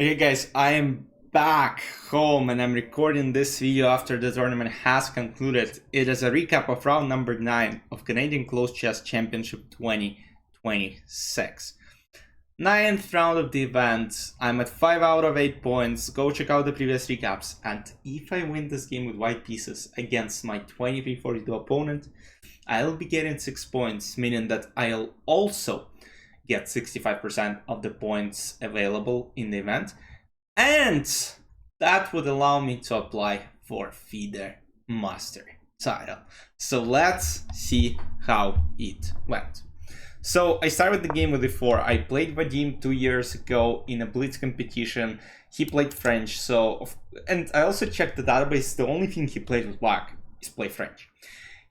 Okay guys, I am back home and I'm recording this video after the tournament has concluded. It is a recap of round number 9 of Canadian Closed Chess Championship 2026. Ninth round of the event. I'm at 5 out of 8 points. Go check out the previous recaps. And if I win this game with white pieces against my 23-42 opponent, I'll be getting 6 points, meaning that I'll also get 65% of the points available in the event, and that would allow me to apply for FIDE Master title. So let's see how it went. So I started the game with e4. I played Vadim 2 years ago in a blitz competition. He played French, and I also checked the database. The only thing he played with black is play French.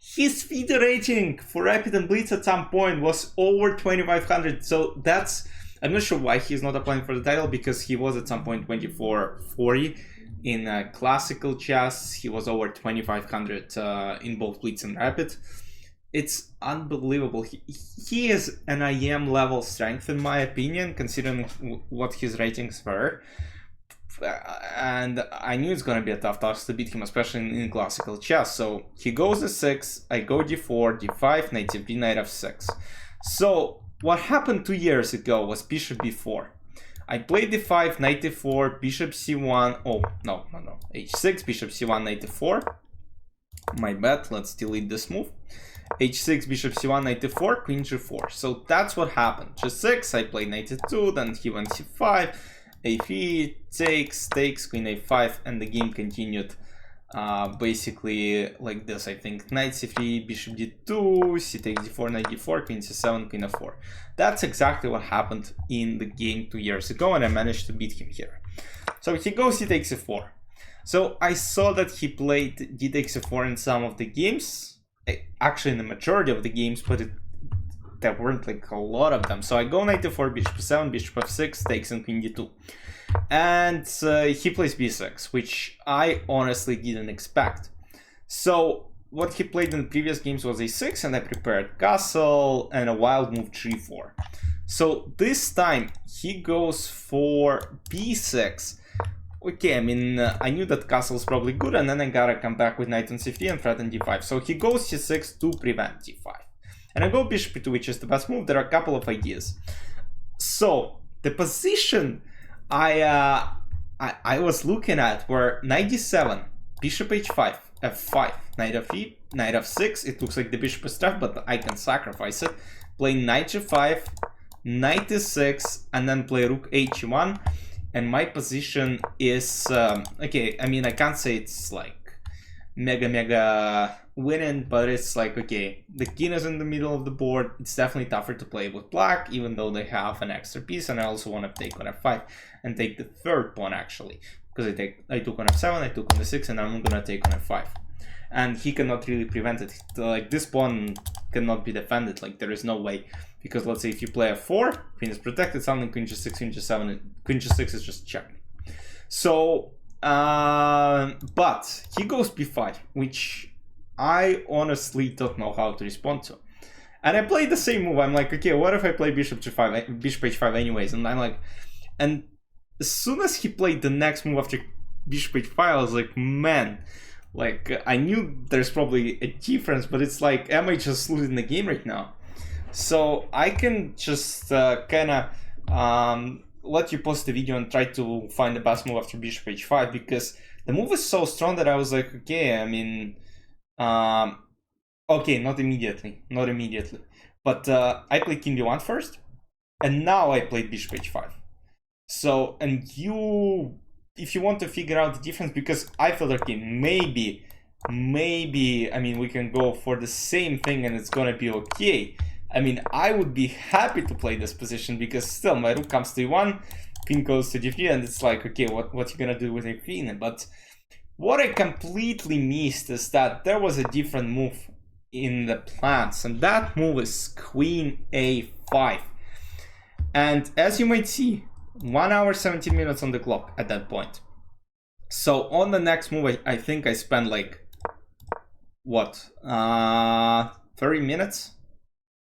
His FIDE rating for Rapid and Blitz at some point was over 2500, so I'm not sure why he's not applying for the title, because he was at some point 2440 in classical chess. He was over 2500 in both Blitz and Rapid. It's unbelievable. He is an IM level strength in my opinion, considering what his ratings were. And I knew it's gonna be a tough task to beat him, especially in classical chess. So he goes d6, I go d4, d5, knight f3, knight f6. So what happened 2 years ago was bishop b4. I played d5, knight d4, bishop c1. Oh no, h6, bishop c1, knight d4. My bad. Let's delete this move. h6, bishop c1, knight d4, queen g4. So that's what happened. g6, I played knight e2, then he went c5. a3 takes, queen a5, and the game continued basically like this. I think knight c3, bishop d2, c takes d4, knight d4, queen c7, queen f4. That's exactly what happened in the game 2 years ago, and I managed to beat him here. So he goes c takes e4. So I saw that he played d takes e4 in some of the games, actually in the majority of the games, but there weren't like a lot of them. So I go knight d4, bishop f7, bishop f6, takes, and queen d2. And he plays b6, which I honestly didn't expect. So what he played in the previous games was a6, and I prepared castle and a wild move g4. So this time he goes for b6. Okay, I mean, I knew that castle is probably good, and then I gotta come back with knight on c3 and threaten d5. So he goes c6 to prevent d5. And I go bishop e2, which is the best move. There are a couple of ideas. So the position I was looking at were knight d7, bishop h5, f5, knight f3, knight f6. It looks like the bishop is tough, but I can sacrifice it. Play knight g5, knight d6, and then play rook h1. And my position is okay. I mean, I can't say it's like mega winning, but it's like, okay, the king is in the middle of the board. It's definitely tougher to play with black, even though they have an extra piece. And I also want to take on f5 and take the third pawn, actually, because I took on f7, I took on the6, and I'm gonna take on f5. And he cannot really prevent it. Like, this pawn cannot be defended. Like, there is no way, because let's say if you play f4, queen is protected, something queen g6, queen g7, queen g6 is just checked. So but he goes b5, which I honestly don't know how to respond to. And I played the same move. I'm like, okay, what if I play bishop g5, bishop h5 anyways? And I'm like, and as soon as he played the next move after bishop h5, I was like, man, like, I knew there's probably a difference, but it's like, am I just losing the game right now? So I can just kind of let you pause the video and try to find the best move after bishop h5, because the move is so strong that I was like, okay, I mean, okay, not immediately, but I played king b1 first, and now I played bishop h5. So, and if you want to figure out the difference, because I felt, okay, maybe, I mean, we can go for the same thing and it's gonna be okay. I mean, I would be happy to play this position, because still my rook comes to e1, queen goes to d3, and it's like, okay, what you gonna do with a queen? But what I completely missed is that there was a different move in the plans, and that move is queen a5. And as you might see, 1 hour 17 minutes on the clock at that point. So on the next move, I think I spent like, what, 30 minutes?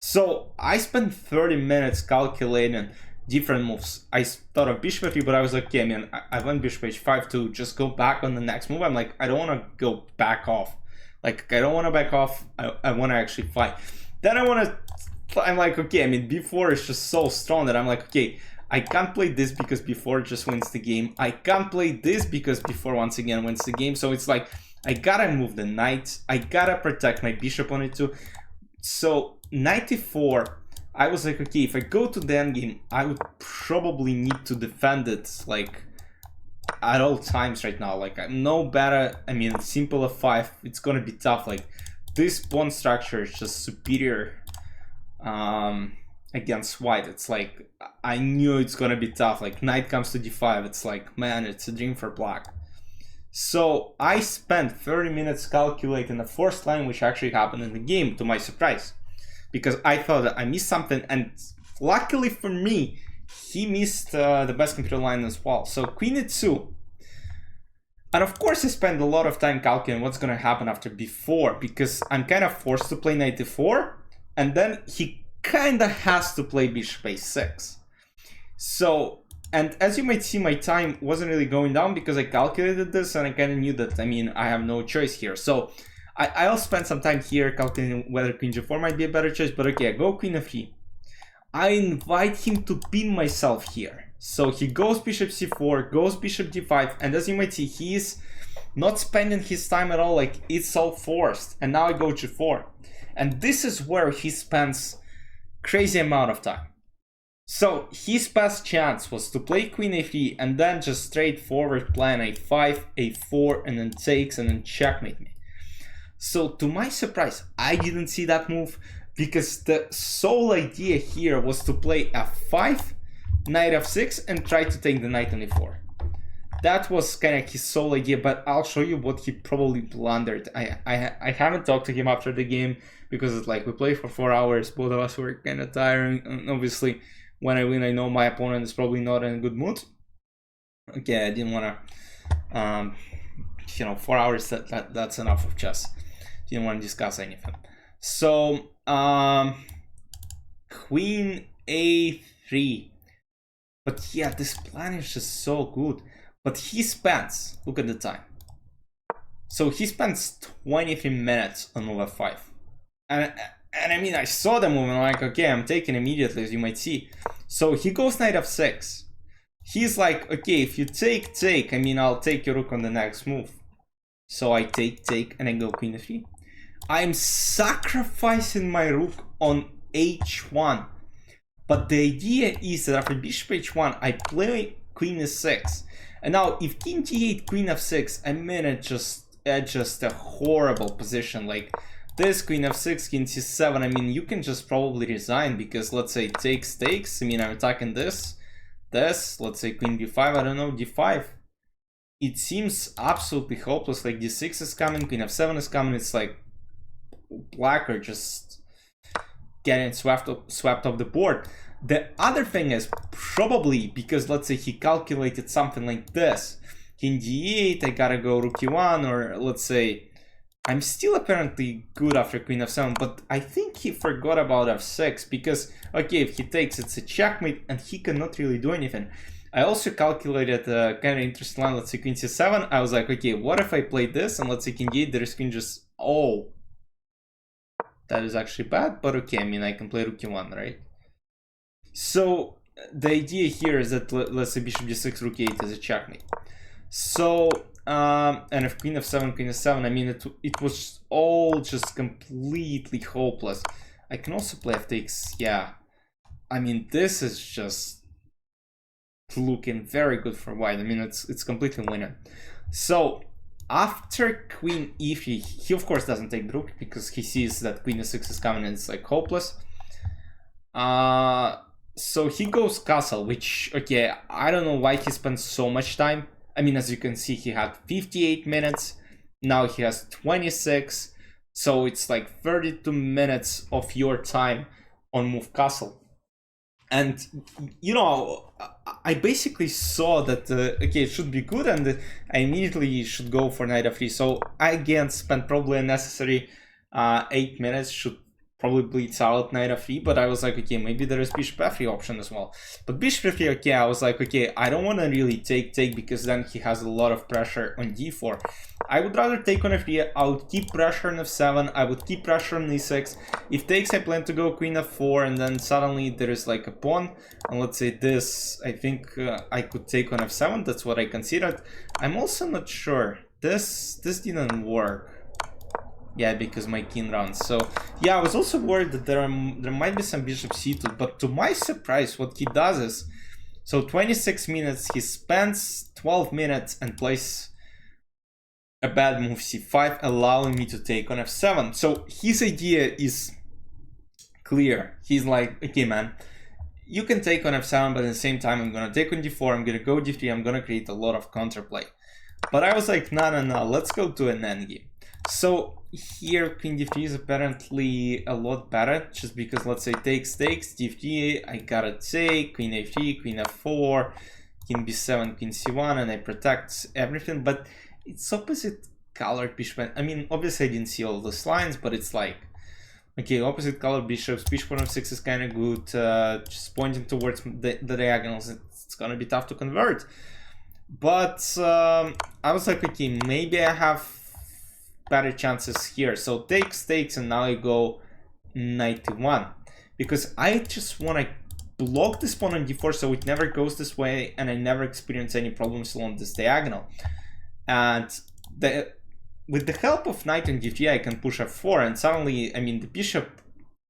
So I spent 30 minutes calculating different moves. I thought of bishop f3, but I was like, okay, man, I went bishop h5 to just go back on the next move. I'm like, I don't want to go back off. Like, I don't want to back off. I want to actually fight. Then I'm like, okay, I mean, b4 is just so strong that I'm like, okay, I can't play this because b4 just wins the game. I can't play this because b4 once again wins the game. So it's like, I gotta move the knight. I gotta protect my bishop on it too. So knight e4, I was like, okay, if I go to the endgame, I would probably need to defend it like at all times right now. Like, I'm no better. I mean, simple f5, it's gonna be tough. Like, this pawn structure is just superior against white. It's like, I knew it's gonna be tough. Like, knight comes to d5, it's like, man, it's a dream for black. So I spent 30 minutes calculating the forced line, which actually happened in the game, to my surprise, because I thought that I missed something, and luckily for me, he missed the best computer line as well. So queen e2, and of course I spent a lot of time calculating what's going to happen after b4, because I'm kind of forced to play knight e4, and then he kind of has to play bishop a6. So, and as you might see, my time wasn't really going down because I calculated this and I kind of knew that, I mean, I have no choice here. So I'll spend some time here calculating whether queen g4 might be a better choice, but okay, I go queen f3. I invite him to pin myself here. So he goes bishop c4, goes bishop d5, and as you might see, he's not spending his time at all, like it's all forced. And now I go g4. And this is where he spends crazy amount of time. So his best chance was to play queen a3 and then just straightforward plan a5, a4, and then takes and then checkmate me. So to my surprise, I didn't see that move because the sole idea here was to play f5, knight f6, and try to take the knight on e4. That was kind of his sole idea, but I'll show you what he probably blundered. I haven't talked to him after the game because it's like we played for 4 hours, both of us were kind of tiring, and obviously when I win, I know my opponent is probably not in a good mood. Okay, I didn't want to, you know, 4 hours, that's enough of chess. Didn't want to discuss anything. So, queen a3. But yeah, this plan is just so good. But he spends, look at the time. So he spends 23 minutes on move f5. And I mean, I saw the move and I'm like, okay, I'm taking immediately, as you might see. So he goes knight f6. He's like, okay, if you take, I mean, I'll take your rook on the next move. So I take, and I go queen f3. I'm sacrificing my rook on h1. But the idea is that after bishop h1, I play queen e6. And now, if king g8, queen f6, I mean, it's just a horrible position. Like, this queen f6, king c7, I mean, you can just probably resign because, let's say, takes, I mean, I'm attacking this, let's say queen b5, I don't know, d5. It seems absolutely hopeless, like d6 is coming, queen f7 is coming, it's like black are just getting swept off the board. The other thing is probably because, let's say, he calculated something like this, king d8, I gotta go rook e1, or let's say, I'm still apparently good after queen f7, but I think he forgot about f6 because, okay, if he takes, it's a checkmate and he cannot really do anything. I also calculated a kind of interesting line, let's say queen c7. I was like, okay, what if I play this and let's say king d8, there is queen just, oh, that is actually bad, but okay, I mean, I can play rook e1, right? So the idea here is that, let's say bishop d6, rook e8 is a checkmate. So, and if queen f7, queen f7, I mean, it was all just completely hopeless. I can also play f takes, yeah. I mean, this is just looking very good for white. I mean, it's completely winning. So, after queen e3, he of course doesn't take the rook because he sees that queen e6 is coming and it's like hopeless. So he goes castle, which, okay, I don't know why he spent so much time. I mean, as you can see, he had 58 minutes. Now he has 26. So it's like 32 minutes of your time on move castle. And, you know, I basically saw that, okay, it should be good. And I immediately should go for knight f3. So I, again, spent probably a necessary 8 minutes. Should probably bleeds out knight f3, but I was like, okay, maybe there is bishop f3 option as well. But bishop f3, okay, I was like, okay, I don't want to really take because then he has a lot of pressure on d4. I would rather take on f3. I would keep pressure on f7. I would keep pressure on e6. If takes, I plan to go queen f4, and then suddenly there is like a pawn. And let's say this, I think I could take on f7. That's what I considered. I'm also not sure. This didn't work. Yeah, because my king runs. So yeah, I was also worried that there might be some bishop c2. But to my surprise, what he does is, so 26 minutes, he spends 12 minutes and plays a bad move c5, allowing me to take on f7. So his idea is clear. He's like, okay, man, you can take on f7, but at the same time, I'm gonna take on d4, I'm gonna go d3, I'm gonna create a lot of counterplay. But I was like, no, let's go to an endgame. So here, queen d3 is apparently a lot better, just because, let's say, takes, d3, I gotta take, queen a3, queen f4, king b7, queen c1, and I protect everything. But it's opposite colored bishop. I mean, obviously I didn't see all those lines, but it's like, okay, opposite colored bishops, bishop on f6 is kind of good, just pointing towards the diagonals. It's gonna be tough to convert. But I was like, okay, maybe I have better chances here. So takes, and now I go knight to1, because I just want to block this pawn on d4 so it never goes this way, and I never experience any problems along this diagonal. And with the help of knight on d3, I can push f4, and suddenly, I mean, the bishop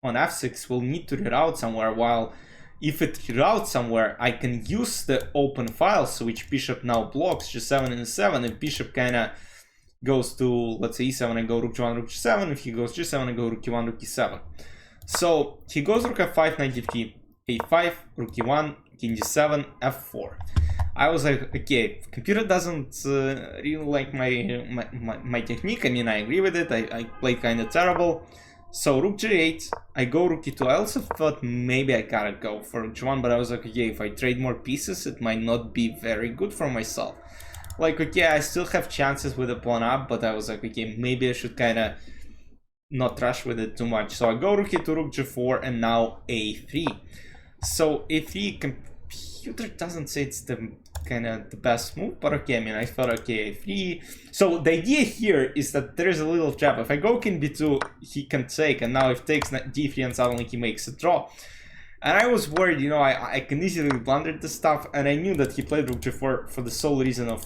on f6 will need to reroute somewhere, while if it reroutes somewhere, I can use the open files, which bishop now blocks, g7 and e7. If bishop kind of goes to, let's say, e7, I go rook g1, rook g7. If he goes g7, I go rook e1, rook e7. So he goes rook f5, knight d3, a5, rook e1, king d7, f4. I was like, okay, computer doesn't really like my technique. I mean, I agree with it. I played kind of terrible. So rook g8, I go rook e2. I also thought maybe I gotta go for rook g1, but I was like, okay, if I trade more pieces, it might not be very good for myself. Like, okay, I still have chances with the pawn up, but I was like, okay, maybe I should kind of not rush with it too much. So I go rook e2, rook g4, and now a3. So a3, computer doesn't say it's the kind of the best move, but okay, I mean, I thought, okay, a3. So the idea here is that there is a little trap. If I go king b2, he can take, and now if takes d3, and suddenly he makes a draw. And I was worried, you know, I can easily blunder this stuff, and I knew that he played rook g4 for the sole reason of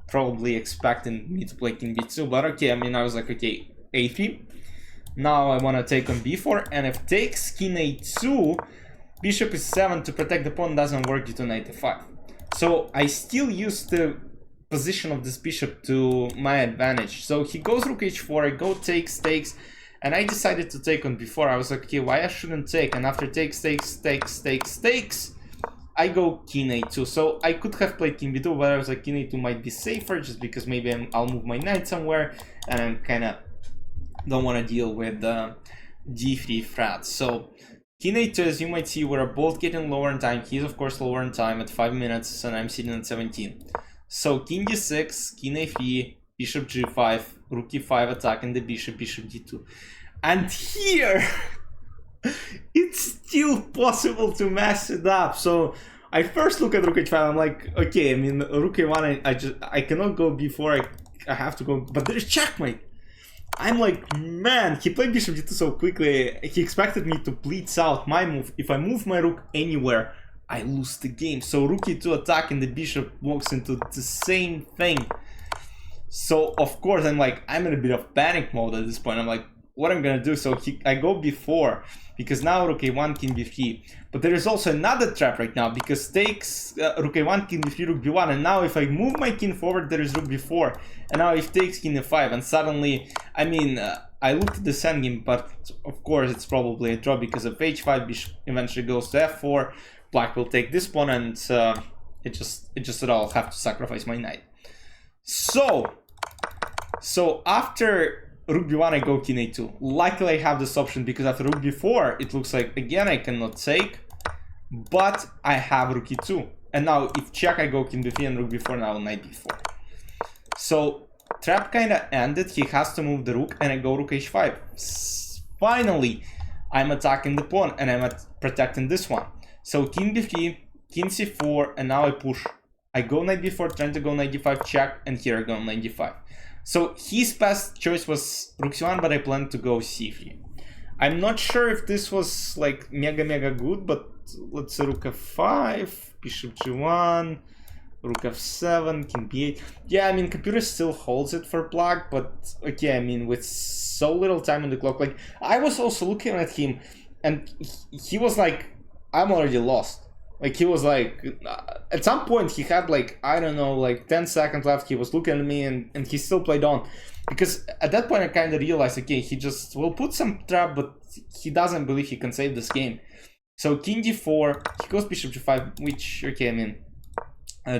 probably expecting me to play king b2. But okay, I mean, I was like, okay, a3. Now I want to take on b4, and if takes king a2, bishop is 7 to protect the pawn doesn't work due to knight f5. So I still use the position of this bishop to my advantage. So he goes rook h4, I go takes, and I decided to take on b4. I was like, okay, why I shouldn't take? And after takes, I go king a2. So I could have played king b2, but I was like, king a2 might be safer, just because maybe I'll move my knight somewhere, and I'm kind of don't want to deal with d3 threats. So king a2, as you might see, we're both getting lower in time. He's of course lower in time at 5 minutes, and I'm sitting at 17. So king d6, king a3, bishop g5, rook e5 attacking the bishop, bishop d2. And here, it's still possible to mess it up. So I first look at rook h5, I'm like, okay, I mean, rook a1, I cannot go b4, I have to go, but there's checkmate. I'm like, man, he played bishop d2 so quickly, he expected me to blitz out my move. If I move my rook anywhere, I lose the game. So rook e2 attack and the bishop walks into the same thing. So of course I'm in a bit of panic mode at this point. I'm like, what I'm gonna do? So I go b4, because now rook a1, king b3. But there is also another trap right now, because takes rook a1, king b3, rook b1, and now if I move my king forward, there is rook b4, and now if takes king f5, and suddenly, I mean, I looked at the endgame, but of course it's probably a draw because of h5, bishop eventually goes to f4, black will take this pawn, and it just that I'll have to sacrifice my knight. So after rook b1, I go king a2. Luckily I have this option, because after rook b4, it looks like, again, I cannot take, but I have rook e2. And now if check, I go king b3 and rook b4, now knight b4. So trap kind of ended, he has to move the rook, and I go rook h5. Finally, I'm attacking the pawn and I'm protecting this one. So king b3, king c4, and now I push. I go knight b4, trying to go knight d5 check, and here I go knight d5. So his best choice was rook c1, but I planned to go c3. I'm not sure if this was like mega good, but let's say rook f5, bishop g1, rook f7, king b8. Yeah, I mean, computer still holds it for black, but okay, I mean, with so little time on the clock, like, I was also looking at him, and he was like, I'm already lost. Like, he was like, at some point he had like, I don't know, like 10 seconds left, he was looking at me, and he still played on. Because at that point I kind of realized, okay, he just will put some trap, but he doesn't believe he can save this game. So king d4, he goes bishop g5, which, okay, I mean,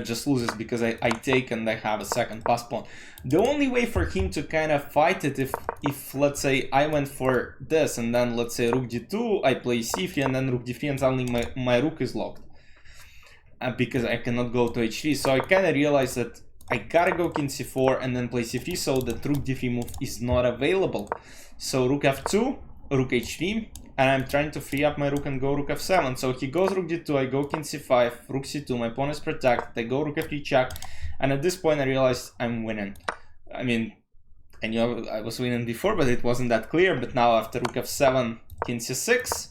just loses because I take and I have a second pass pawn. The only way for him to kind of fight it, if let's say I went for this and then let's say rook d2, I play c3 and then rook d3 and suddenly my rook is locked. Because I cannot go to h3, so I kind of realized that I gotta go king c4 and then play c3, so that rook d3 move is not available. So rook f2, rook h3, and I'm trying to free up my rook and go rook f7. So he goes rook d2, I go king c5, rook c2, my pawn is protected, I go rook f3 check, and at this point I realized I'm winning. I mean, I knew I was winning before, but it wasn't that clear. But now after rook f7, king c6,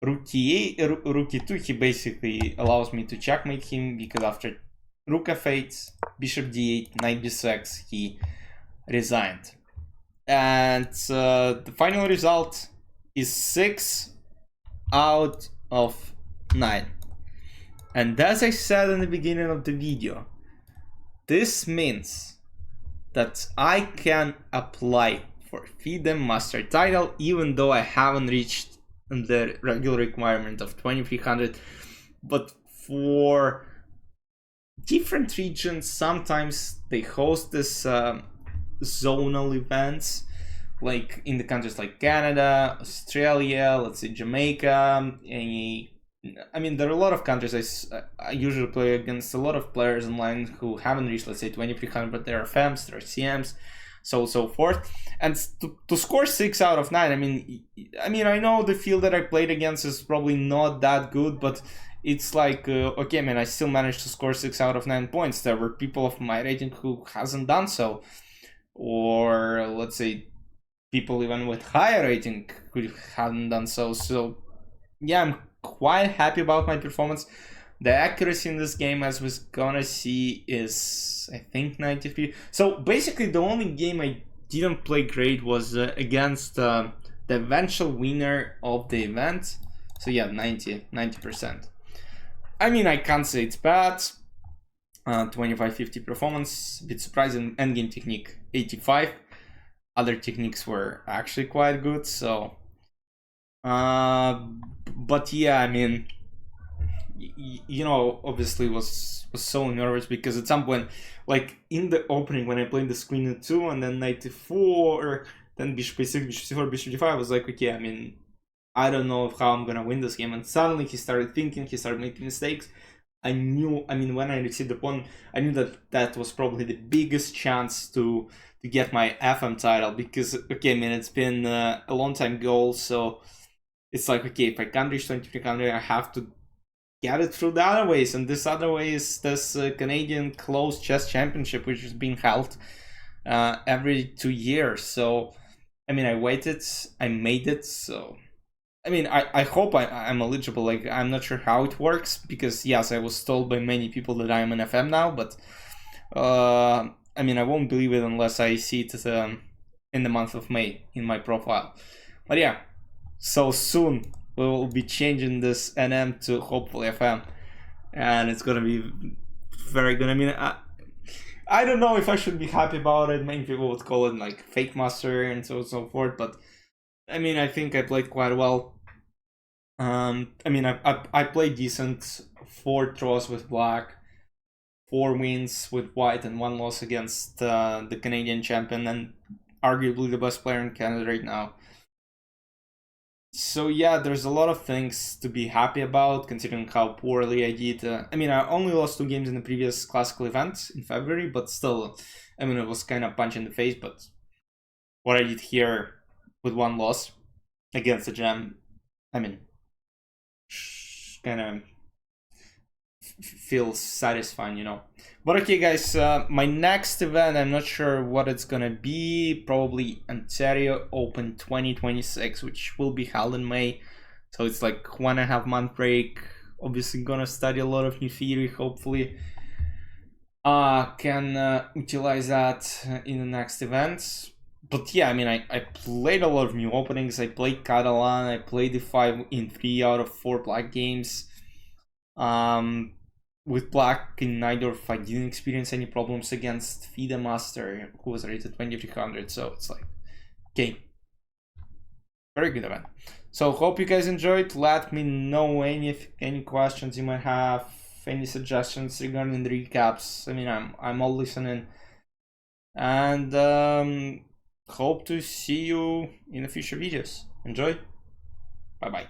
rook e8, rook e2, he basically allows me to checkmate him, because after rook f8, bishop d8, knight b6, he resigned. And the final result is 6 out of 9. And as I said in the beginning of the video, this means that I can apply for FIDE Master title even though I haven't reached the regular requirement of 2300. But for different regions, sometimes they host this zonal events, like in the countries like Canada, Australia, let's say Jamaica. I mean, there are a lot of countries. I usually play against a lot of players online who haven't reached, let's say, 2300, but there are FEMs, there are CMs, so forth. And to score 6 out of 9, I mean, I know the field that I played against is probably not that good, but it's like, okay, man, I still managed to score 6 out of 9 points. There were people of my rating who hasn't done so, or let's say people even with higher rating who hadn't done so. So yeah, I'm quite happy about my performance. The accuracy in this game, as we're gonna see, is I think 93. So basically the only game I didn't play great was against the eventual winner of the event. So yeah, 90%. I mean, I can't say it's bad. 25-50 performance, a bit surprising. Endgame technique 85. Other techniques were actually quite good, so but yeah, I mean, you know, obviously was so nervous because at some point, like in the opening when I played the queen at 2 and then knight e4, then bishop a6, bishop c4, bishop d5, I was like, okay, I mean, I don't know how I'm gonna win this game. And suddenly he started thinking, he started making mistakes. I knew, I mean, when I received the pawn, I knew that that was probably the biggest chance to get my FM title, because, okay, I mean, it's been a long time goal, so it's like, okay, if I can't reach 2300, I have to get it through the other ways, and this other way is this Canadian Closed Chess Championship, which is being held every 2 years. So, I mean, I waited, I made it, so I mean, I hope I'm eligible. Like, I'm not sure how it works, because yes, I was told by many people that I'm an FM now, but I mean, I won't believe it unless I see it in the month of May in my profile. But yeah, so soon we will be changing this NM to hopefully FM, and it's gonna be very good. I mean, I don't know if I should be happy about it. Many people would call it like fake master and so forth, but I mean, I think I played quite well. I mean, I played decent. 4 draws with black, 4 wins with white, and 1 loss against the Canadian champion and arguably the best player in Canada right now. So yeah, there's a lot of things to be happy about considering how poorly I did. I mean, I only lost 2 games in the previous classical event in February, but still, I mean, it was kind of punch in the face. But what I did here with 1 loss against the gem, I mean, kind of feels satisfying, you know. But okay, guys, my next event, I'm not sure what it's gonna be. Probably Ontario Open 2026, which will be held in May. So it's like 1.5 month break. Obviously, gonna study a lot of new theory. Hopefully, can utilize that in the next events. But yeah, I mean, I played a lot of new openings. I played Catalan. I played the 5 in 3 out of 4 black games. With black in Nidorf, I didn't experience any problems against FIDE Master, who was rated 2300. So it's like, okay, very good event. So hope you guys enjoyed. Let me know any questions you might have, any suggestions regarding the recaps. I mean, I'm all listening, and hope to see you in the future videos. Enjoy. Bye bye.